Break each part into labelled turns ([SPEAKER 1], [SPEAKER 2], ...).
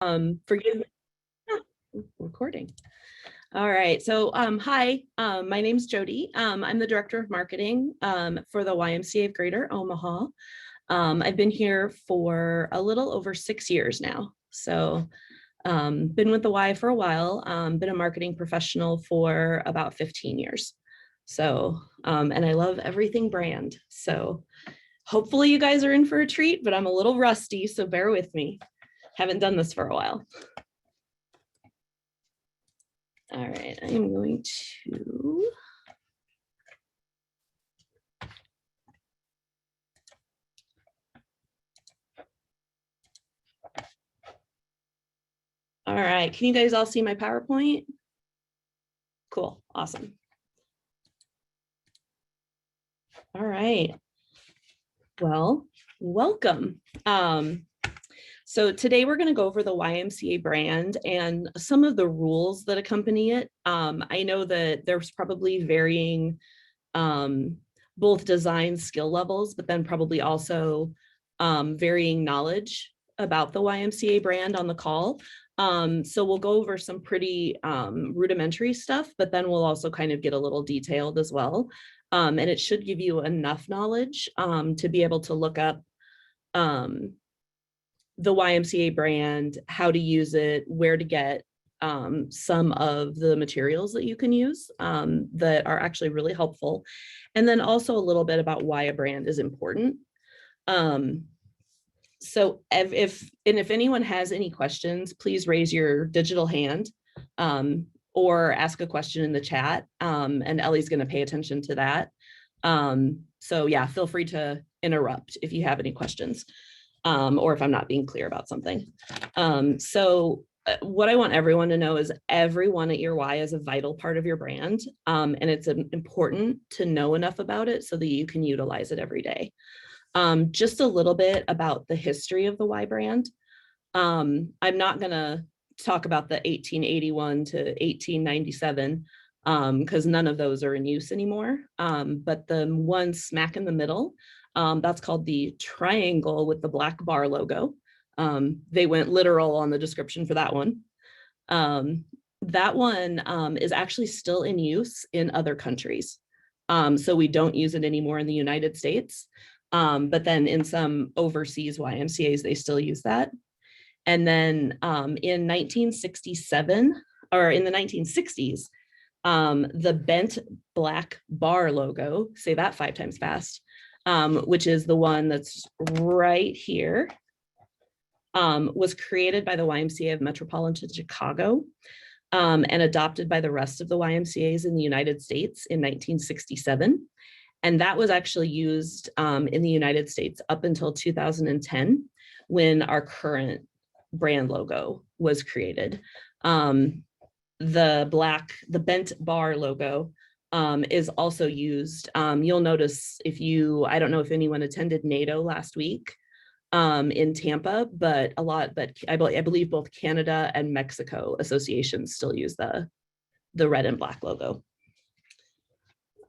[SPEAKER 1] Forgive me. Recording. All right. So, hi, my name's Jodi. I'm the Director of Marketing for the YMCA of Greater Omaha. I've been here for a little over 6 years now. So, been with the Y for a while, been a marketing professional for about 15 years. So, and I love everything brand. So hopefully you guys are in for a treat, but I'm a little rusty, so bear with me. Haven't done this for a while. All right, I am going to. All right, can you guys all see my PowerPoint? Cool, awesome. All right, well, welcome. So today we're going to go over the YMCA brand and some of the rules that accompany it. I know that there's probably varying both design skill levels, but then probably also varying knowledge about the YMCA brand on the call. So we'll go over some pretty rudimentary stuff, but then we'll also kind of get a little detailed as well. And it should give you enough knowledge to be able to look up the YMCA brand, how to use it, where to get some of the materials that you can use that are actually really helpful. And then also a little bit about why a brand is important. So if anyone has any questions, please raise your digital hand or ask a question in the chat, and Ellie's going to pay attention to that. So yeah, feel free to interrupt if you have any questions. Or if I'm not being clear about something. So what I want everyone to know is everyone at your Y is a vital part of your brand. And it's important to know enough about it so that you can utilize it every day. Just a little bit about the history of the Y brand. I'm not gonna talk about the 1881 to 1897 because none of those are in use anymore. But the one smack in the middle, that's called the triangle with the black bar logo. They went literal on the description for that one. That one is actually still in use in other countries. So we don't use it anymore in the United States. But then in some overseas YMCAs, they still use that. And then in 1967, or in the 1960s, the bent black bar logo, say that 5 times fast, which is the one that's right here, was created by the YMCA of Metropolitan Chicago and adopted by the rest of the YMCAs in the United States in 1967. And that was actually used in the United States up until 2010, when our current brand logo was created. The bent bar logo is also used. You'll notice I don't know if anyone attended NATO last week in Tampa, but I believe both Canada and Mexico associations still use the red and black logo.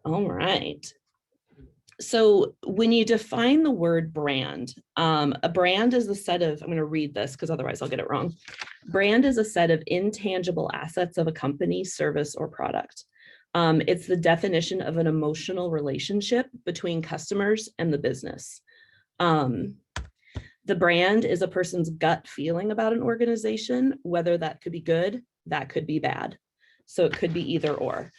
[SPEAKER 1] All right. So when you define the word brand, a brand is a set of, I'm going to read this because otherwise I'll get it wrong. Brand is a set of intangible assets of a company, service, or product. It's the definition of an emotional relationship between customers and the business. The brand is a person's gut feeling about an organization, whether that could be good, that could be bad. So it could be either or.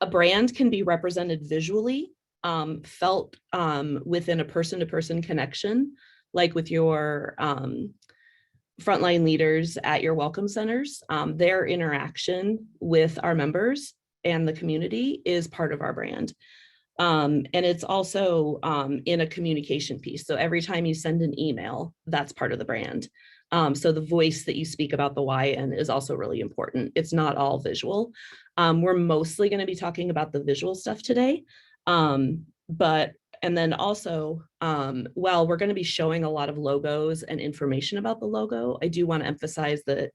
[SPEAKER 1] A brand can be represented visually, felt within a person-to-person connection, like with your frontline leaders at your welcome centers. Their interaction with our members and the community is part of our brand. And it's also in a communication piece. So every time you send an email, that's part of the brand. So the voice that you speak about the Y in is also really important. It's not all visual. We're mostly going to be talking about the visual stuff today. And then also, while we're going to be showing a lot of logos and information about the logo, I do want to emphasize that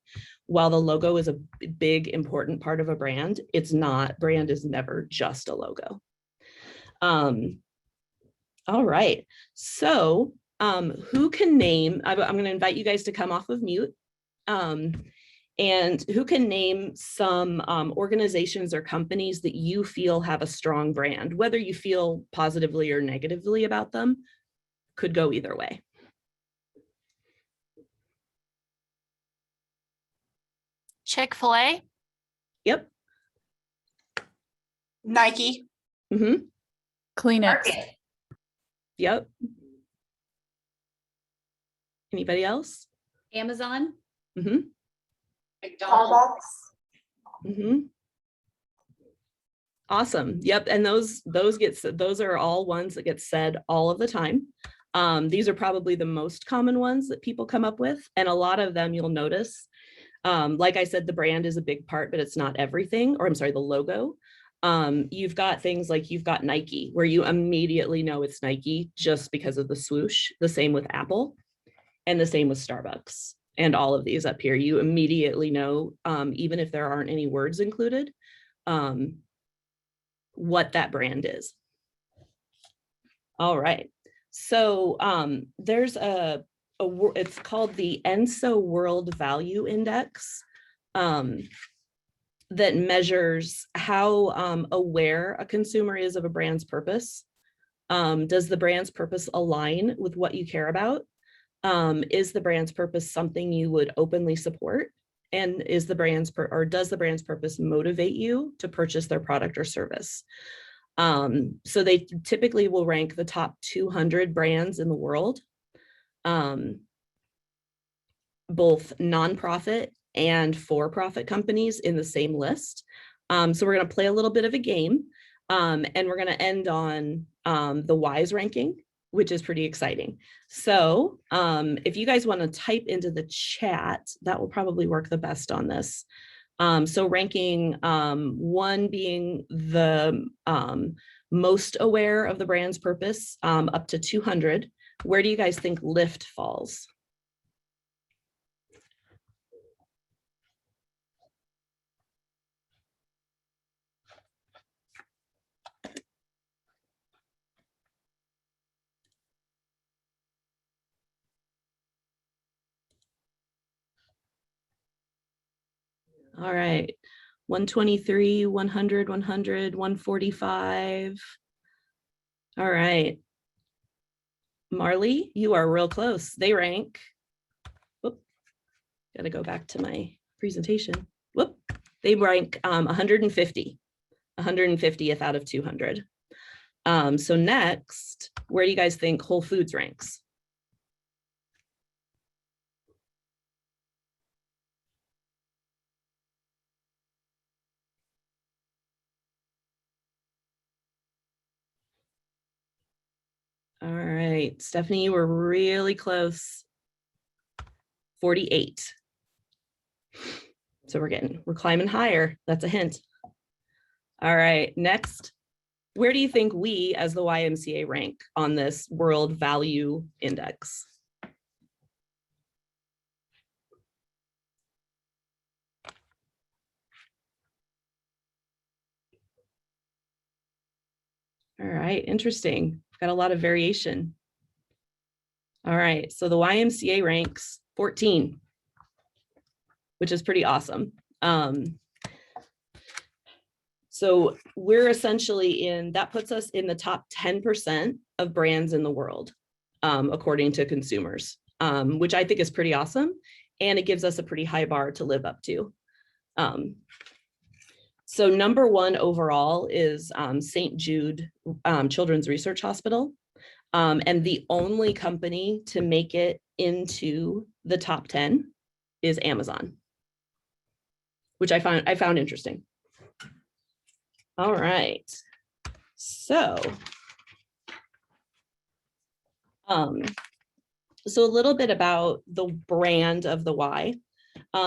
[SPEAKER 1] while the logo is a big, important part of a brand, brand is never just a logo. All right. So Who can name, I'm going to invite you guys to come off of mute. And who can name some organizations or companies that you feel have a strong brand, whether you feel positively or negatively about them, could go either way.
[SPEAKER 2] Chick-fil-A.
[SPEAKER 1] Yep.
[SPEAKER 3] Nike.
[SPEAKER 1] Mm-hmm.
[SPEAKER 4] Kleenex.
[SPEAKER 1] Yep. Anybody else?
[SPEAKER 2] Amazon.
[SPEAKER 1] Mm-hmm.
[SPEAKER 3] McDonald's.
[SPEAKER 1] Mm-hmm. Awesome. Yep. And those are all ones that get said all of the time. These are probably the most common ones that people come up with. And a lot of them you'll notice, like I said, the brand is a big part, but it's not everything, or I'm sorry, the logo. You've got things like you've got Nike, where you immediately know it's Nike just because of the swoosh. The same with Apple and the same with Starbucks and all of these up here. You immediately know, even if there aren't any words included, what that brand is. All right. So there's it's called the ENSO World Value Index that measures how aware a consumer is of a brand's purpose. Does the brand's purpose align with what you care about? Is the brand's purpose something you would openly support? And is the brand's does the brand's purpose motivate you to purchase their product or service? So they typically will rank the top 200 brands in the world, both nonprofit and for-profit companies in the same list. So we're going to play a little bit of a game, and we're going to end on the WISE ranking, which is pretty exciting. So if you guys want to type into the chat, that will probably work the best on this. So ranking 1 being the most aware of the brand's purpose, up to 200. Where do you guys think Lyft falls? All right, 123, 100, 100, 145. All right. Marley, you are real close. They rank, whoop, gotta go back to my presentation. Whoop, they rank 150, 150th out of 200. So next, where do you guys think Whole Foods ranks? All right, Stephanie, you were really close. 48. So we're climbing higher. That's a hint. All right, next, where do you think we as the YMCA rank on this World Value Index? All right, interesting. Got a lot of variation. All right, so the YMCA ranks 14, which is pretty awesome. So we're essentially that puts us in the top 10% of brands in the world, according to consumers, which I think is pretty awesome. And it gives us a pretty high bar to live up to. So number 1 overall is St. Jude Children's Research Hospital. And the only company to make it into the top 10 is Amazon, which I found interesting. All right. So, so a little bit about the brand of the Y.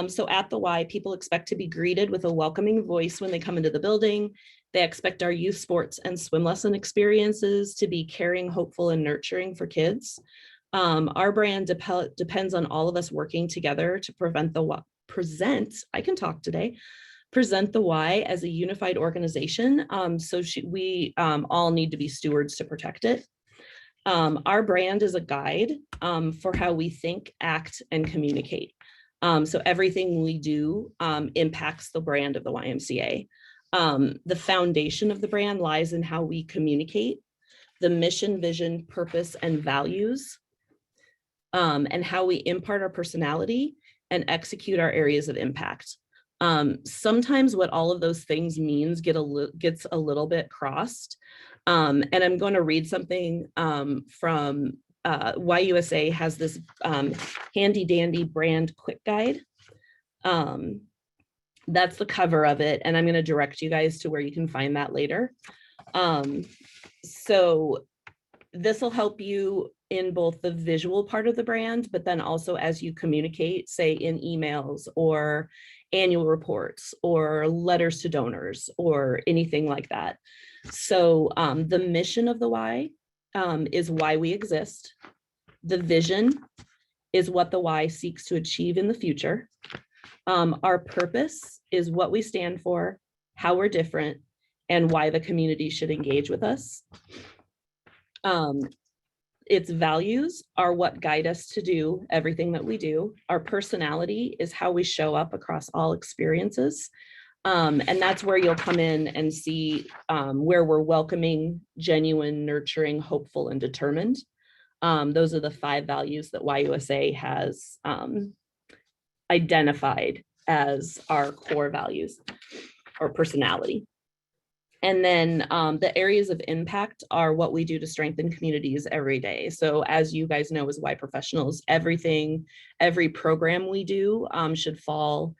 [SPEAKER 1] So at the Y, people expect to be greeted with a welcoming voice when they come into the building. They expect our youth sports and swim lesson experiences to be caring, hopeful, and nurturing for kids. Our brand depends on all of us working together to present the Y as a unified organization. So we all need to be stewards to protect it. Our brand is a guide for how we think, act, and communicate. So everything we do impacts the brand of the YMCA. The foundation of the brand lies in how we communicate, the mission, vision, purpose, and values, and how we impart our personality and execute our areas of impact. Sometimes what all of those things means gets a little bit crossed. And I'm going to read something from YUSA has this handy dandy brand quick guide. That's the cover of it. And I'm going to direct you guys to where you can find that later. So this will help you in both the visual part of the brand, but then also as you communicate, say in emails or annual reports or letters to donors or anything like that. So the mission of the Y is why we exist. The vision is what the Y seeks to achieve in the future. Our purpose is what we stand for, how we're different, and why the community should engage with us. Its values are what guide us to do everything that we do. Our personality is how we show up across all experiences. And that's where you'll come in and see where we're welcoming, genuine, nurturing, hopeful, and determined. Those are the 5 values that YUSA has identified as our core values or personality. And then the areas of impact are what we do to strengthen communities every day. So as you guys know, as Y professionals, every program we do should fall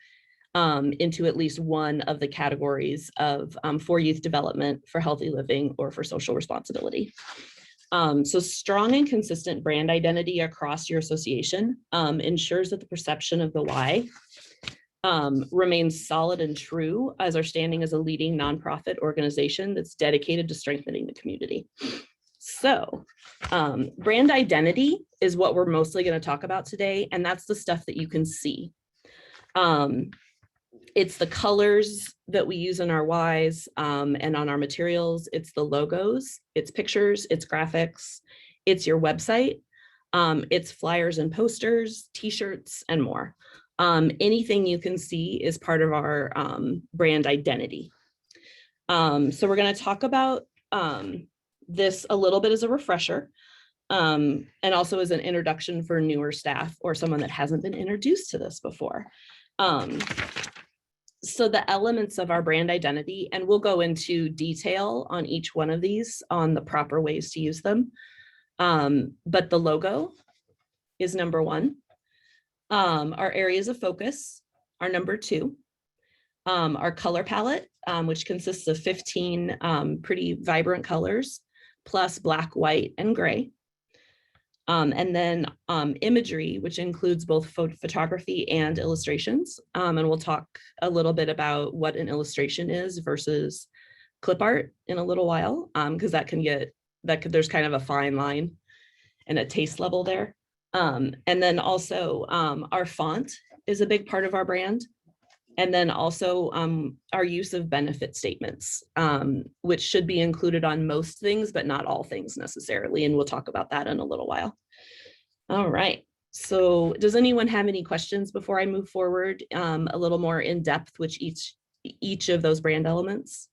[SPEAKER 1] into at least one of the categories of for youth development, for healthy living, or for social responsibility. So strong and consistent brand identity across your association ensures that the perception of the Y remains solid and true as our standing as a leading nonprofit organization that's dedicated to strengthening the community. So brand identity is what we're mostly going to talk about today, and that's the stuff that you can see. It's the colors that we use in our Ys and on our materials. It's the logos, it's pictures, it's graphics, it's your website, it's flyers and posters, t-shirts, and more. Anything you can see is part of our brand identity. So we're going to talk about this a little bit as a refresher and also as an introduction for newer staff or someone that hasn't been introduced to this before. So the elements of our brand identity, and we'll go into detail on each one of these on the proper ways to use them. But the logo is number 1. Our areas of focus are number 2. Our color palette, which consists of 15 pretty vibrant colors, plus black, white, and gray. And then imagery, which includes both photography and illustrations. And we'll talk a little bit about what an illustration is versus clip art in a little while, because there's kind of a fine line and a taste level there. And then also our font is a big part of our brand. And then also our use of benefit statements, which should be included on most things, but not all things necessarily. And we'll talk about that in a little while. All right. So does anyone have any questions before I move forward a little more in depth with each of those brand elements?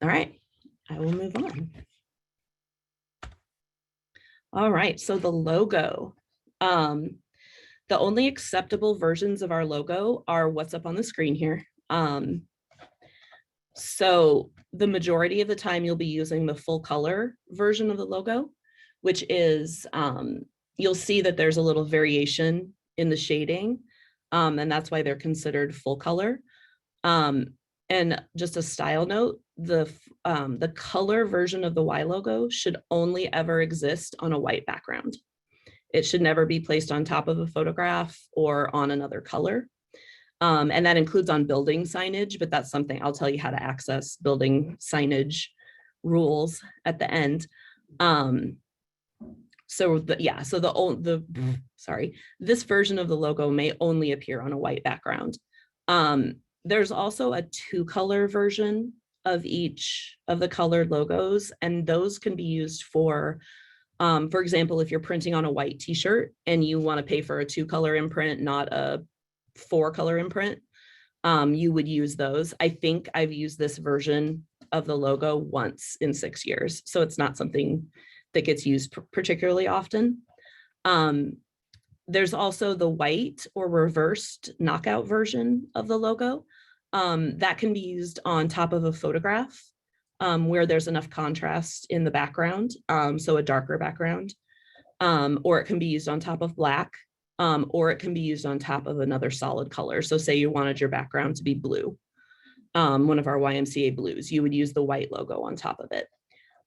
[SPEAKER 1] All right, I will move on. All right, so the logo. The only acceptable versions of our logo are what's up on the screen here. So the majority of the time you'll be using the full color version of the logo, which is, you'll see that there's a little variation in the shading, and that's why they're considered full color. And just a style note, the color version of the Y logo should only ever exist on a white background. It should never be placed on top of a photograph or on another color. And that includes on building signage, but that's something I'll tell you how to access building signage rules at the end. This version of the logo may only appear on a white background. There's also a 2-color version of each of the colored logos, and those can be used for example, if you're printing on a white t-shirt and you want to pay for a 2-color imprint, not a 4-color imprint, you would use those. I think I've used this version of the logo once in 6 years, so it's not something that gets used particularly often. There's also the white or reversed knockout version of the logo. That can be used on top of a photograph where there's enough contrast in the background, so a darker background, or it can be used on top of black, or it can be used on top of another solid color. So say you wanted your background to be blue, one of our YMCA blues, you would use the white logo on top of it.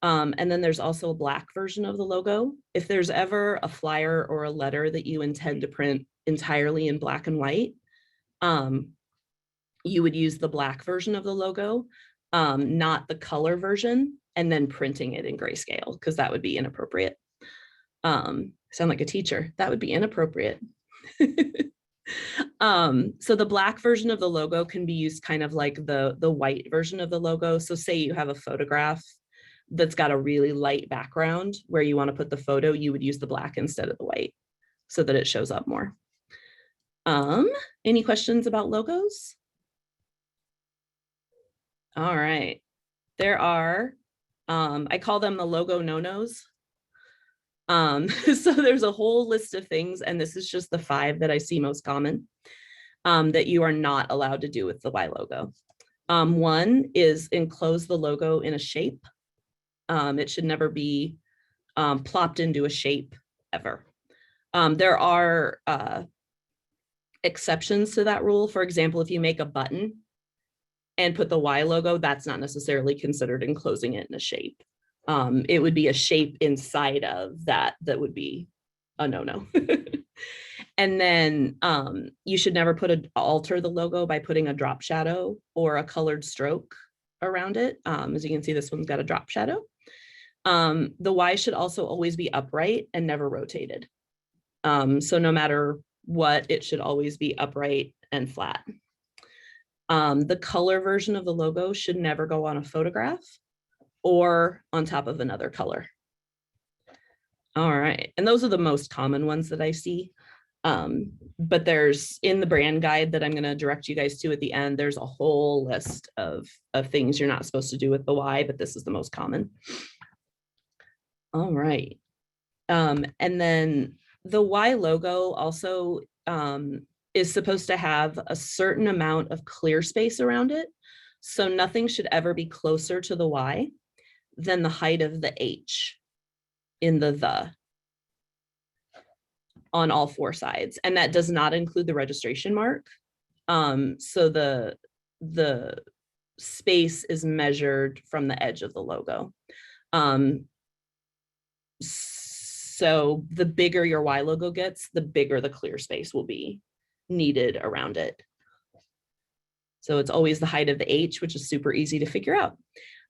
[SPEAKER 1] And then there's also a black version of the logo. If there's ever a flyer or a letter that you intend to print entirely in black and white, you would use the black version of the logo, not the color version, and then printing it in grayscale, because that would be inappropriate. Sound like a teacher. That would be inappropriate. So the black version of the logo can be used kind of like the white version of the logo. So say you have a photograph that's got a really light background where you want to put the photo, you would use the black instead of the white so that it shows up more. Any questions about logos? All right. There are, I call them the logo no-nos. So there's a whole list of things, and this is just the 5 that I see most common that you are not allowed to do with the Y logo. One is enclose the logo in a shape. It should never be plopped into a shape ever. There are exceptions to that rule. For example, if you make a button and put the Y logo, that's not necessarily considered enclosing it in a shape. It would be a shape inside of that would be a no-no. And then you should never alter the logo by putting a drop shadow or a colored stroke around it. As you can see, this one's got a drop shadow. The Y should also always be upright and never rotated. So no matter what, it should always be upright and flat. The color version of the logo should never go on a photograph or on top of another color. All right, and those are the most common ones that I see. But there's, in the brand guide that I'm going to direct you guys to at the end, there's a whole list of things you're not supposed to do with the Y, but this is the most common. All right. And then the Y logo also is supposed to have a certain amount of clear space around it. So nothing should ever be closer to the Y than the height of the H in the on all 4 sides. And that does not include the registration mark. So the space is measured from the edge of the logo. So the bigger your Y logo gets, the bigger the clear space will be needed around it. So it's always the height of the H, which is super easy to figure out.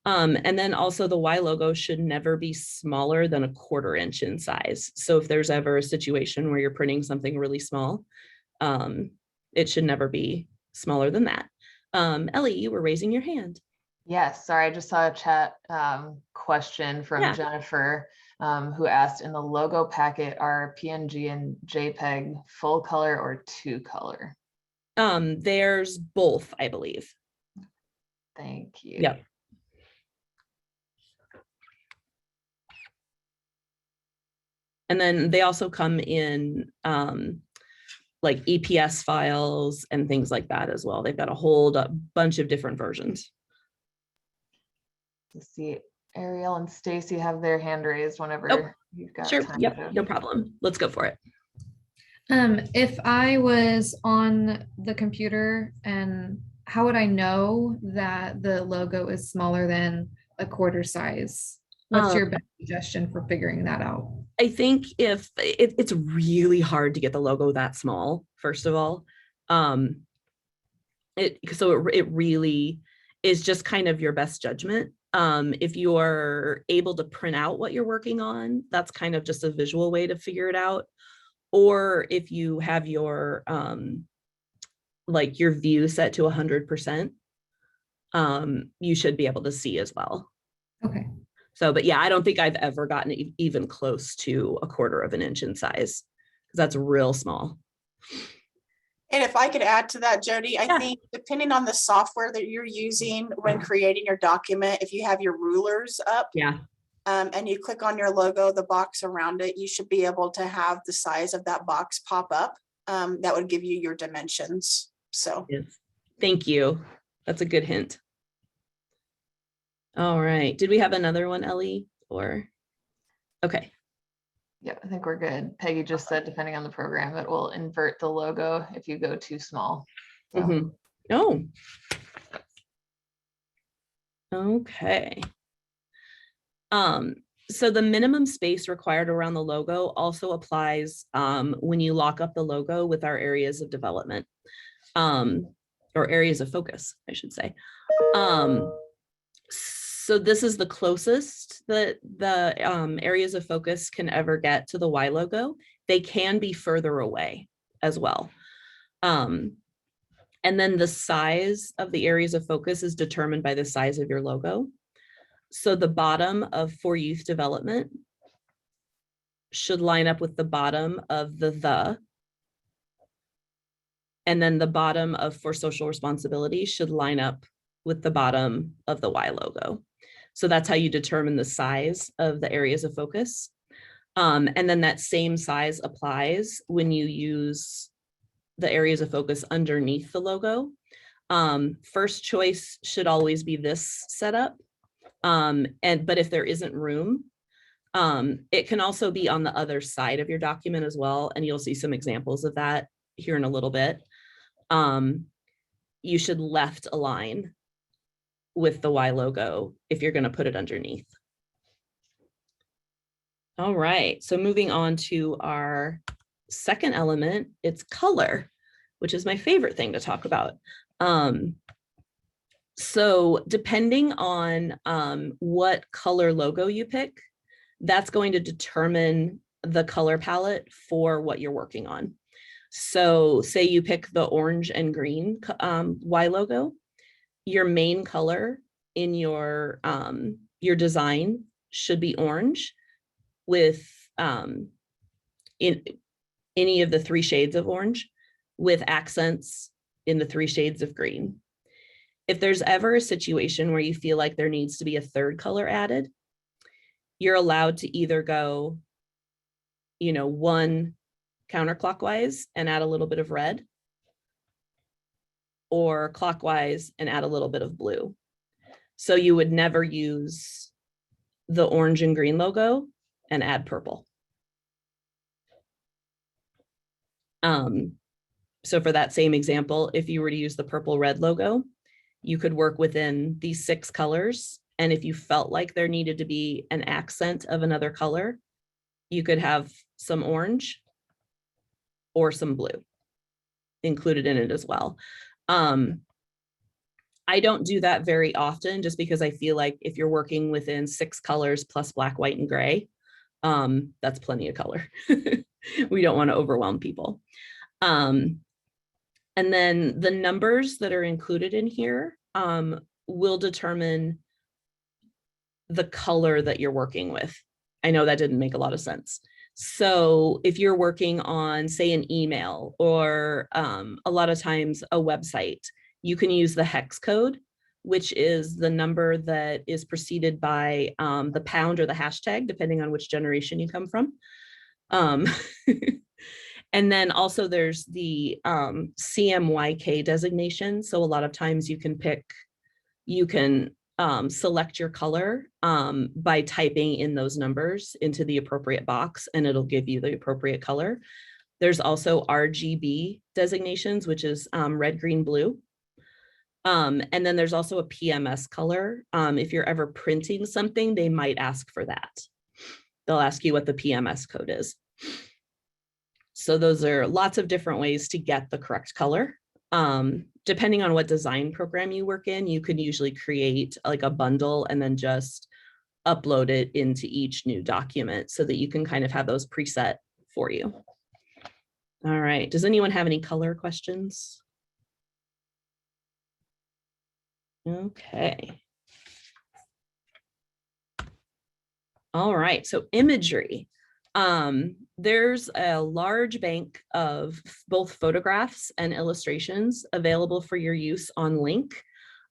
[SPEAKER 1] And then also the Y logo should never be smaller than 1/4 inch in size. So if there's ever a situation where you're printing something really small, it should never be smaller than that. Ellie, you were raising your hand.
[SPEAKER 4] Yes, sorry, I just saw a chat question from Jennifer, who asked, in the logo packet, are PNG and JPEG full color or 2-color?
[SPEAKER 1] There's both, I believe.
[SPEAKER 4] Thank you.
[SPEAKER 1] Yep. And then they also come in like EPS files and things like that as well. They've got a whole bunch of different versions.
[SPEAKER 4] Let's see, Ariel and Stacy have their hand raised whenever you've got
[SPEAKER 1] Sure.
[SPEAKER 4] time.
[SPEAKER 1] Yep, no problem. Let's go for it.
[SPEAKER 5] If I was on the computer, and how would I know that the logo is smaller than 1/4 size? What's your best suggestion for figuring that out?
[SPEAKER 1] I think if it's really hard to get the logo that small, first of all. It really is just kind of your best judgment. If you're able to print out what you're working on, that's kind of just a visual way to figure it out. Or if you have your like your view set to 100%, you should be able to see as well.
[SPEAKER 5] Okay.
[SPEAKER 1] So, but yeah, I don't think I've ever gotten even close to 1/4 of an inch in size, because that's real small.
[SPEAKER 3] And if I could add to that, Jody, I
[SPEAKER 1] Yeah.
[SPEAKER 3] think depending on the software that you're using when creating your document, if you have your rulers up,
[SPEAKER 1] Yeah.
[SPEAKER 3] and you click on your logo, the box around it, you should be able to have the size of that box pop up. That would give you your dimensions. So
[SPEAKER 1] Yes. Thank you. That's a good hint. All right. Did we have another one, Ellie? Or okay.
[SPEAKER 4] Yeah, I think we're good. Peggy just said, depending on the program, it will invert the logo if you go too small. So,
[SPEAKER 1] Mhm. Oh. Okay. So the minimum space required around the logo also applies when you lock up the logo with our areas of development, or areas of focus, I should say. So this is the closest that the areas of focus can ever get to the Y logo. They can be further away as well. And then the size of the areas of focus is determined by the size of your logo. So the bottom of for youth development should line up with the bottom of the, and then the bottom of for social responsibility should line up with the bottom of the Y logo. So that's how you determine the size of the areas of focus. And then that same size applies when you use the areas of focus underneath the logo. First choice should always be this setup. But if there isn't room, it can also be on the other side of your document as well. And you'll see some examples of that here in a little bit. You should left align with the Y logo if you're going to put it underneath. All right, so moving on to our second element, it's color, which is my favorite thing to talk about. So depending on what color logo you pick, that's going to determine the color palette for what you're working on. So say you pick the orange and green Y logo, your main color in your design should be orange with in any of the 3 shades of orange with accents in the 3 shades of green. If there's ever a situation where you feel like there needs to be a 3rd color added, you're allowed to either go, 1 counterclockwise and add a little bit of red, or clockwise and add a little bit of blue. So you would never use the orange and green logo and add purple. So for that same example, if you were to use the purple red logo, you could work within these 6 colors. And if you felt like there needed to be an accent of another color, you could have some orange or some blue included in it as well. I don't do that very often just because I feel like if you're working within 6 colors plus black, white, and gray, that's plenty of color. We don't want to overwhelm people. And then the numbers that are included in here will determine the color that you're working with. I know that didn't make a lot of sense. So if you're working on, say, an email or a lot of times a website, you can use the hex code, which is the number that is preceded by the pound or the hashtag, depending on which generation you come from. And then also there's the CMYK designation. So a lot of times you can select your color by typing in those numbers into the appropriate box, and it'll give you the appropriate color. There's also RGB designations, which is red, green, blue. And then there's also a PMS color. If you're ever printing something, they might ask for that. They'll ask you what the PMS code is. So those are lots of different ways to get the correct color. Depending on what design program you work in, you can usually create like a bundle and then just upload it into each new document so that you can kind of have those preset for you. All right, does anyone have any color questions? Okay. All right, so imagery. There's a large bank of both photographs and illustrations available for your use on link.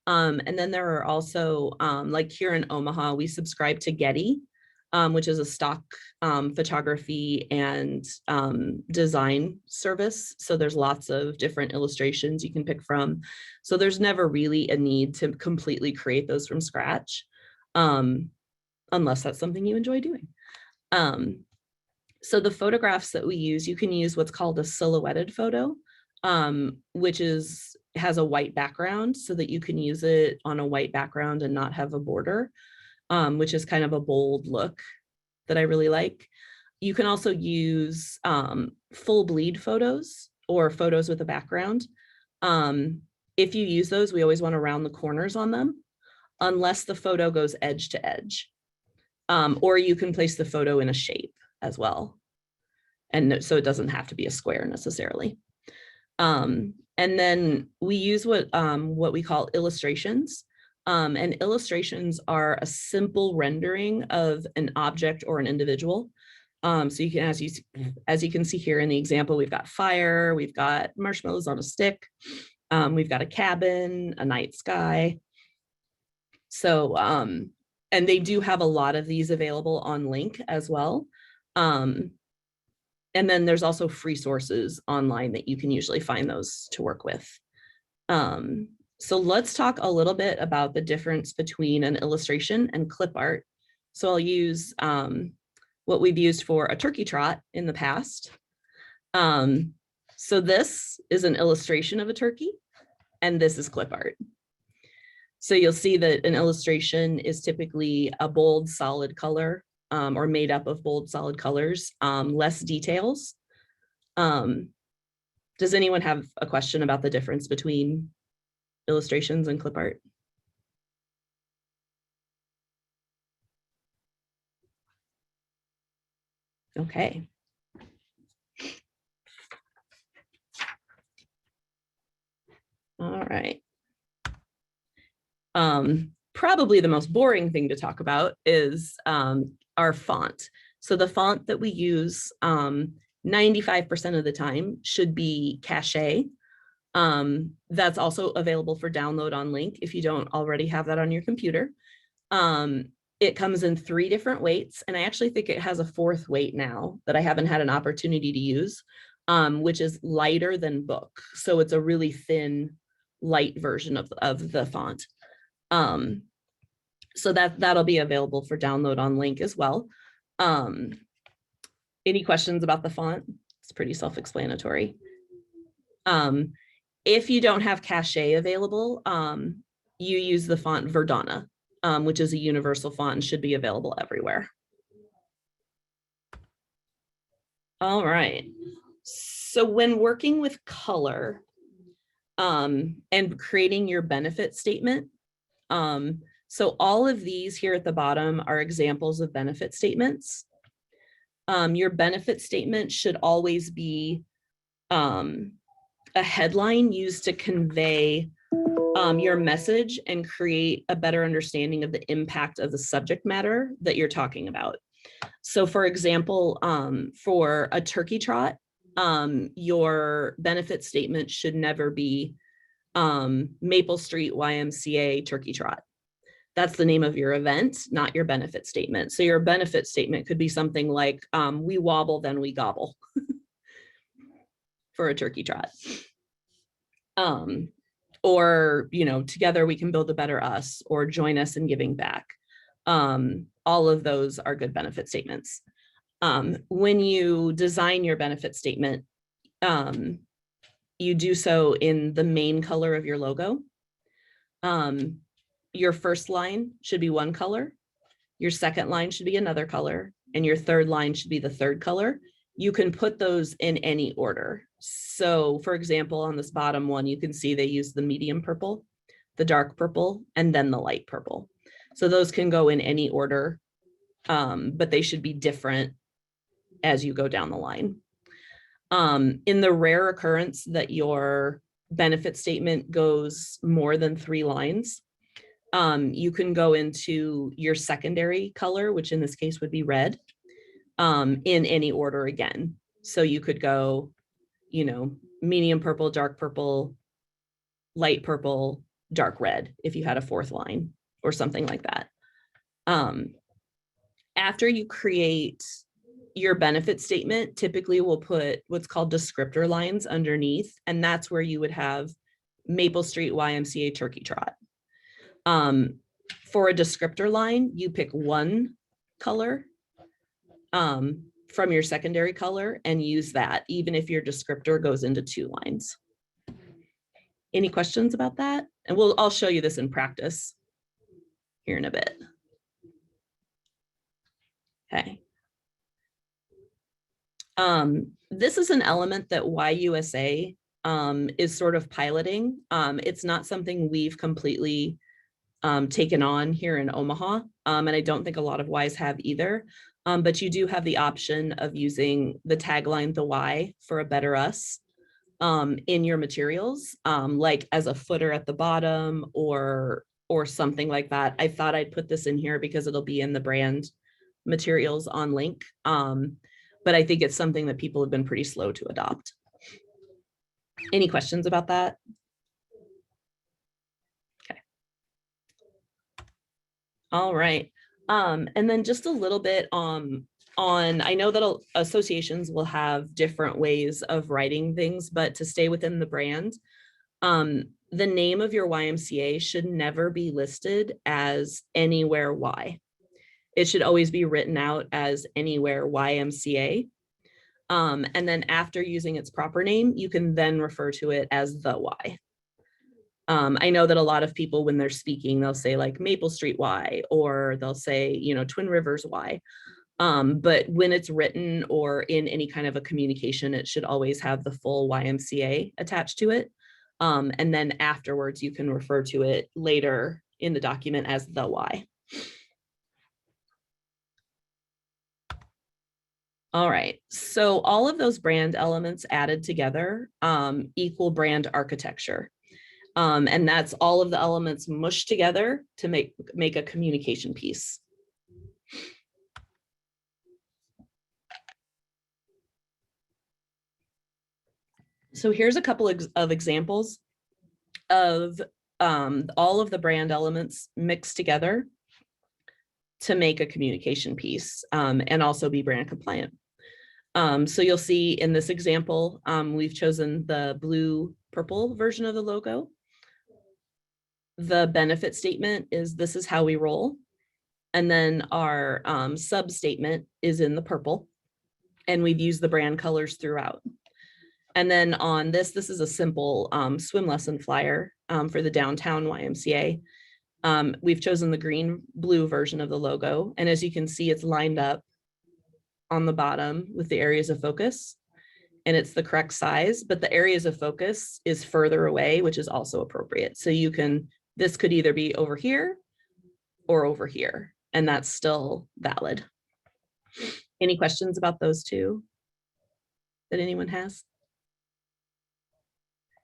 [SPEAKER 1] And then there are also, like here in Omaha, we subscribe to Getty, which is a stock photography and design service. So there's lots of different illustrations you can pick from. So there's never really a need to completely create those from scratch, unless that's something you enjoy doing. So the photographs that we use, you can use what's called a silhouetted photo, which has a white background so that you can use it on a white background and not have a border, which is kind of a bold look that I really like. You can also use full bleed photos or photos with a background. If you use those, we always want to round the corners on them, unless the photo goes edge to edge. Or you can place the photo in a shape as well. And so it doesn't have to be a square necessarily. And then we use what we call illustrations. And illustrations are a simple rendering of an object or an individual. So you can, as you can see here in the example, we've got fire, we've got marshmallows on a stick, we've got a cabin, a night sky. So, and they do have a lot of these available on link as well. And then there's also free sources online that you can usually find those to work with. So let's talk a little bit about the difference between an illustration and clip art. So I'll use what we've used for a turkey trot in the past. So this is an illustration of a turkey, and this is clip art. So you'll see that an illustration is typically a bold, solid color, or made up of bold, solid colors, less details. Does anyone have a question about the difference between illustrations and clip art? Okay. All right. Probably the most boring thing to talk about is our font. So the font that we use 95% of the time should be Cachet. That's also available for download on link if you don't already have that on your computer. It comes in 3 different weights, and I actually think it has a 4th weight now that I haven't had an opportunity to use, which is lighter than book. So it's a really thin, light version of the font. So that'll be available for download on link as well. Any questions about the font? It's pretty self-explanatory. If you don't have Cachet available, you use the font Verdana, which is a universal font and should be available everywhere. All right. So when working with color and creating your benefit statement, so all of these here at the bottom are examples of benefit statements. Your benefit statement should always be a headline used to convey your message and create a better understanding of the impact of the subject matter that you're talking about. So for example, for a turkey trot, your benefit statement should never be Maple Street YMCA Turkey Trot. That's the name of your event, not your benefit statement. So your benefit statement could be something like, we wobble, then we gobble for a turkey trot. Or, together we can build a better us, or join us in giving back. All of those are good benefit statements. When you design your benefit statement, you do so in the main color of your logo. Your first line should be one color, your second line should be another color, and your third line should be the third color. You can put those in any order. So for example, on this bottom one, you can see they use the medium purple, the dark purple, and then the light purple. So those can go in any order, but they should be different as you go down the line. In the rare occurrence that your benefit statement goes more than 3 lines, you can go into your secondary color, which in this case would be red, in any order again. So you could go, you know, medium purple, dark purple, light purple, dark red, if you had a fourth line or something like that. After you create your benefit statement, typically we'll put what's called descriptor lines underneath, and that's where you would have Maple Street YMCA Turkey Trot. For a descriptor line, you pick one color from your secondary color and use that, even if your descriptor goes into two lines. Any questions about that? And I'll show you this in practice here in a bit. Okay. This is an element that YUSA is sort of piloting. It's not something we've completely taken on here in Omaha, and I don't think a lot of Ys have either. But you do have the option of using the tagline, the Y for a better us, in your materials, like as a footer at the bottom or something like that. I thought I'd put this in here because it'll be in the brand materials on link. But I think it's something that people have been pretty slow to adopt. Any questions about that? Okay. All right. And then just a little bit on, I know that associations will have different ways of writing things, but to stay within the brand, the name of your YMCA should never be listed as Anywhere Y. It should always be written out as Anywhere YMCA. And then after using its proper name, you can then refer to it as the Y. I know that a lot of people, when they're speaking, they'll say like Maple Street Y, or they'll say, you know, Twin Rivers Y. But when it's written or in any kind of a communication, it should always have the full YMCA attached to it. And then afterwards, you can refer to it later in the document as the Y. All right, so all of those brand elements added together equal brand architecture. And that's all of the elements mushed together to make a communication piece. So here's a couple of examples of all of the brand elements mixed together to make a communication piece and also be brand compliant. So you'll see in this example, we've chosen the blue purple version of the logo. The benefit statement is this is how we roll. And then our sub statement is in the purple. And we've used the brand colors throughout. And then on this is a simple swim lesson flyer for the downtown YMCA. We've chosen the green blue version of the logo. And as you can see, it's lined up on the bottom with the areas of focus, and it's the correct size, but the areas of focus is further away, which is also appropriate. So you can, this could either be over here or over here, and that's still valid. Any questions about those two that anyone has?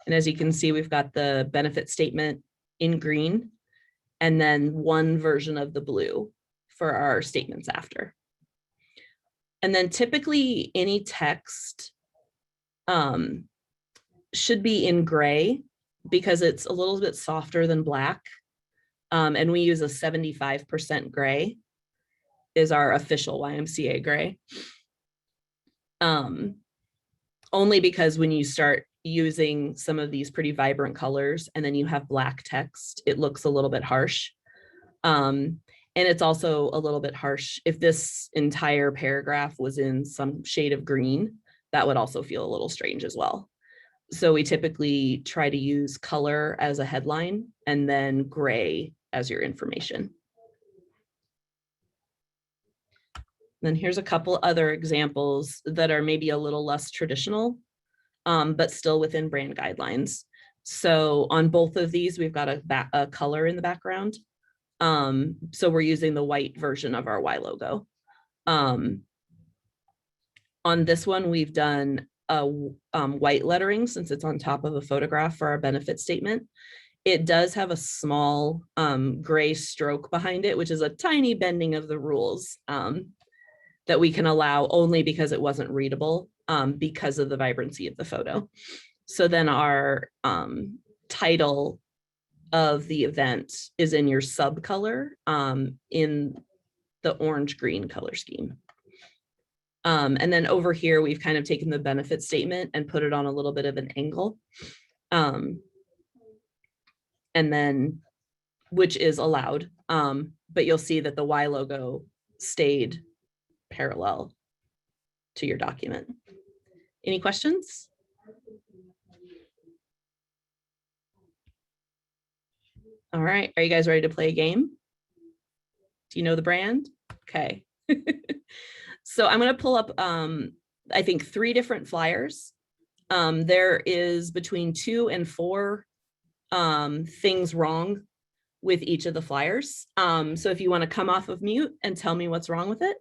[SPEAKER 1] And as you can see, we've got the benefit statement in green, and then one version of the blue for our statements after. And then typically any text should be in gray because it's a little bit softer than black. And we use a 75% gray is our official YMCA gray. Only because when you start using some of these pretty vibrant colors and then you have black text, it looks a little bit harsh. And it's also a little bit harsh. If this entire paragraph was in some shade of green, that would also feel a little strange as well. So we typically try to use color as a headline and then gray as your information. Then here's a couple other examples that are maybe a little less traditional, but still within brand guidelines. So on both of these, we've got a color in the background. So we're using the white version of our Y logo. On this one, we've done a white lettering since it's on top of a photograph for our benefit statement. It does have a small gray stroke behind it, which is a tiny bending of the rules that we can allow only because it wasn't readable because of the vibrancy of the photo. So then our title of the event is in your sub color in the orange green color scheme. And then over here, we've kind of taken the benefit statement and put it on a little bit of an angle. And then, which is allowed, but you'll see that the Y logo stayed parallel to your document. Any questions? All right, are you guys ready to play a game? Do you know the brand? Okay. So I'm going to pull up, I think 3 different flyers. There is between 2 and 4 things wrong with each of the flyers. So if you want to come off of mute and tell me what's wrong with it,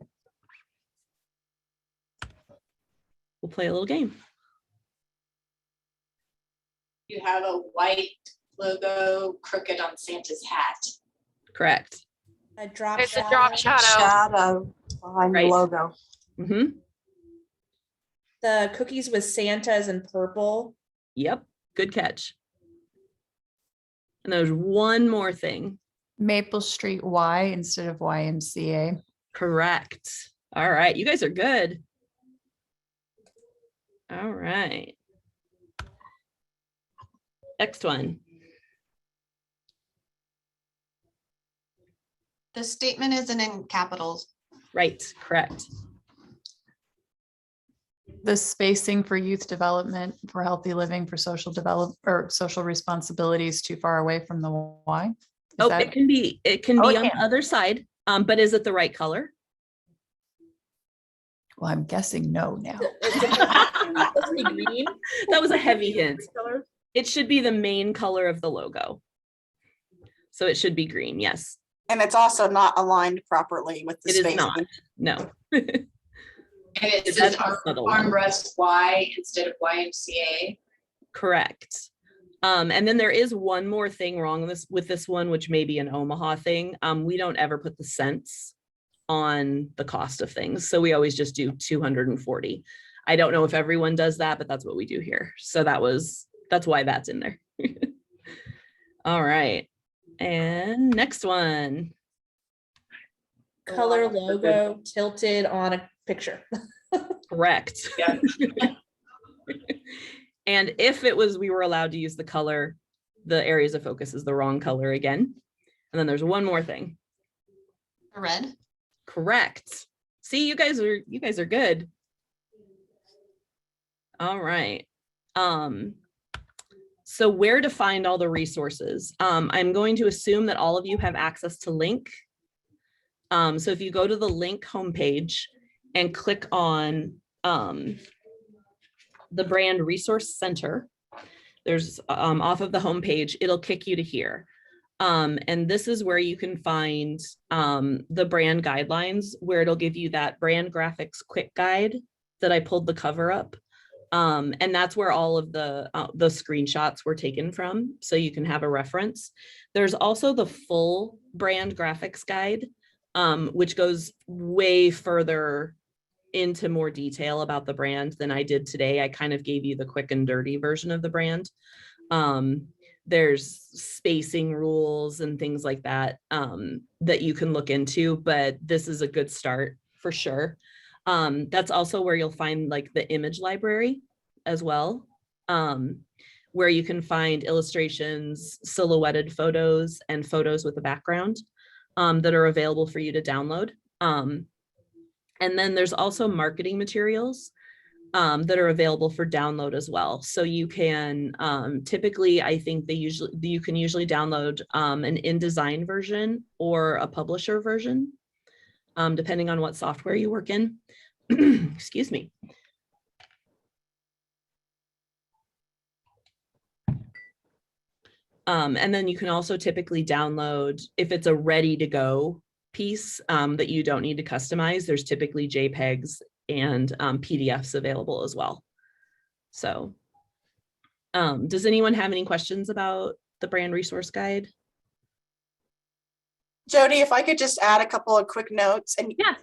[SPEAKER 1] we'll play a little game.
[SPEAKER 6] You have a white logo crooked on Santa's hat.
[SPEAKER 1] Correct.
[SPEAKER 3] A drop
[SPEAKER 2] It's a drop shadow.
[SPEAKER 3] shadow behind
[SPEAKER 1] Right.
[SPEAKER 3] the logo.
[SPEAKER 1] Mm-hmm.
[SPEAKER 7] The cookies with Santa's in purple.
[SPEAKER 1] Yep. Good catch. And there's one more thing.
[SPEAKER 8] Maple Street Y instead of YMCA.
[SPEAKER 1] Correct. All right. You guys are good. All right. Next one.
[SPEAKER 6] The statement isn't in capitals.
[SPEAKER 1] Right. Correct.
[SPEAKER 8] The spacing for youth development, for healthy living, for social develop or social responsibilities too far away from the Y. Is
[SPEAKER 1] Oh,
[SPEAKER 8] that-
[SPEAKER 1] it can be
[SPEAKER 8] Oh,
[SPEAKER 1] on
[SPEAKER 8] it
[SPEAKER 1] the
[SPEAKER 8] can.
[SPEAKER 1] other side. But is it the right color?
[SPEAKER 8] Well, I'm guessing no now.
[SPEAKER 7] Supposed to be green.
[SPEAKER 1] That was a heavy hint. It should be the main color of the logo. So it should be green. Yes,
[SPEAKER 3] And it's also not aligned properly with the
[SPEAKER 1] it is
[SPEAKER 3] spacing.
[SPEAKER 1] not. No.
[SPEAKER 6] And it
[SPEAKER 1] That's
[SPEAKER 6] says
[SPEAKER 1] a subtle one.
[SPEAKER 6] armrest Y instead of YMCA.
[SPEAKER 1] Correct. And then there is one more thing wrong with this one, which may be an Omaha thing. We don't ever put the cents on the cost of things. So we always just do 240. I don't know if everyone does that, but that's what we do here. So that's why that's in there. All right. And next one.
[SPEAKER 7] Color logo tilted on a picture.
[SPEAKER 1] Correct.
[SPEAKER 6] Yeah.
[SPEAKER 1] And if we were allowed to use the color, the areas of focus is the wrong color again. And then there's one more thing.
[SPEAKER 6] Red.
[SPEAKER 1] Correct. See, you guys are good. All right. So where to find all the resources? I'm going to assume that all of you have access to link. So if you go to the link homepage and click on the brand resource center, there's off of the homepage, it'll kick you to here. And this is where you can find the brand guidelines, where it'll give you that brand graphics quick guide that I pulled the cover up. And that's where all of the screenshots were taken from, so you can have a reference. There's also the full brand graphics guide, which goes way further into more detail about the brand than I did today. I kind of gave you the quick and dirty version of the brand. There's spacing rules and things like that that you can look into, but this is a good start for sure. That's also where you'll find like the image library as well, where you can find illustrations, silhouetted photos, and photos with a background that are available for you to download. And then there's also marketing materials that are available for download as well. So you can typically, I think you can usually download an InDesign version or a publisher version, depending on what software you work in. Excuse me. And then you can also typically download, if it's a ready to go piece that you don't need to customize, there's typically JPEGs and PDFs available as well. So does anyone have any questions about the brand resource guide.
[SPEAKER 3] Jodi, if I could just add a couple of quick notes and
[SPEAKER 1] Yeah.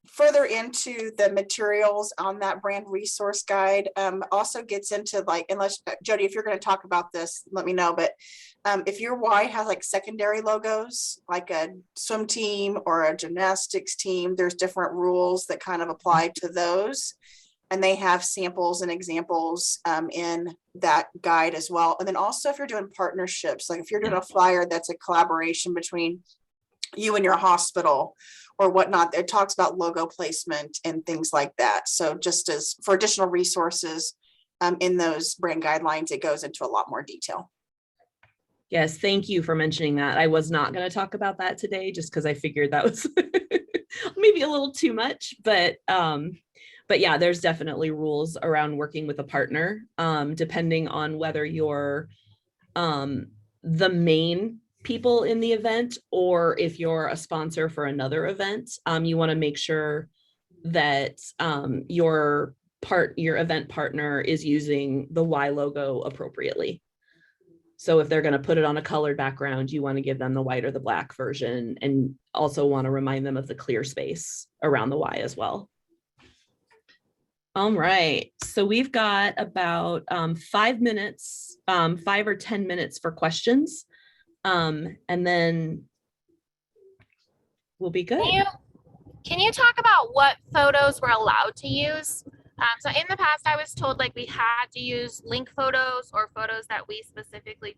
[SPEAKER 3] further into the materials on that brand resource guide, also gets into like, unless Jodi, if you're going to talk about this, let me know. But if your Y has like secondary logos, like a swim team or a gymnastics team, there's different rules that kind of apply to those. And they have samples and examples in that guide as well. And then also if you're doing partnerships, like if you're doing a flyer that's a collaboration between you and your hospital or whatnot, it talks about logo placement and things like that. So just as for additional resources in those brand guidelines, it goes into a lot more detail.
[SPEAKER 1] Yes, thank you for mentioning that. I was not going to talk about that today just because I figured that was maybe a little too much, but yeah, there's definitely rules around working with a partner, depending on whether you're the main people in the event or if you're a sponsor for another event. You want to make sure that your event partner is using the Y logo appropriately. So if they're going to put it on a colored background, you want to give them the white or the black version, and also want to remind them of the clear space around the Y as well. All right, so we've got about 5 minutes, 5 or 10 minutes for questions. And then we'll be good.
[SPEAKER 2] Can you talk about what photos we're allowed to use? So in the past, I was told like we had to use link photos or photos that we specifically